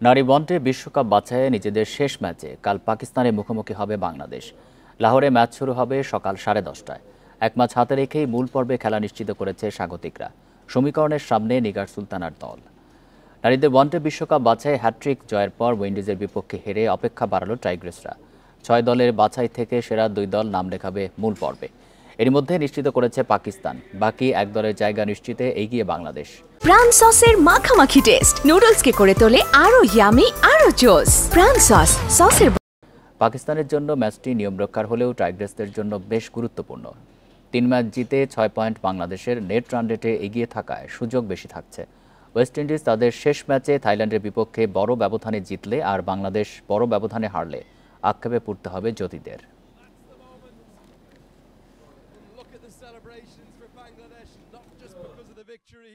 নারী ওয়ানডে বিশ্বকাপ বাছাইয়ে নিজেদের শেষ ম্যাচে কাল পাকিস্তানের মুখোমুখি হবে বাংলাদেশ। লাহোরে ম্যাচ শুরু হবে সকাল 10:30টায়। এক ম্যাচ হাতে রেখেই মূল পর্বে খেলা নিশ্চিত করেছে স্বাগতিকরা। সমীকরণের সামনে নিগার সুলতানার দল। নারীদের ওয়ানডে বিশ্বকাপ বাছাইয়ে হ্যাটট্রিক জয়ের পর উইন্ডিজের বিপক্ষে হেরে অপেক্ষা বাড়ালো টাইগ্রেসরা। 6 দলের বাছাই থেকে সেরা 2 দল নাম লেখাবে মূল পর্বে। এর মধ্যে নিশ্চিত করেছে পাকিস্তান। বাকি এক দলের জায়গা নিশ্চিতে এগিয়ে বাংলাদেশ। প্রাণ সসের মাখামাখি টেস্ট নুডলসকে করে তোলে আরো ইয়ামি আরো জোস। প্রাণ সসের পাকিস্তানের জন্য ম্যাচটি নিয়মরক্ষার হলেও টাইগ্রেসদের জন্য বেশ গুরুত্বপূর্ণ। 3 ম্যাচ জিতে 6 পয়েন্ট বাংলাদেশের নেট রান রেটে এগিয়ে থাকায় সুযোগ বেশি থাকছে। ওয়েস্ট ইন্ডিজ তাদের শেষ ম্যাচে থাইল্যান্ডের বিপক্ষে বড় ব্যবধানে জিতলে আর বাংলাদেশ বড় ব্যবধানে হারলে আক্ষেপে পড়তে হবে জ্যোতিদের। Look at the celebrations for Bangladesh, not just because of the victory.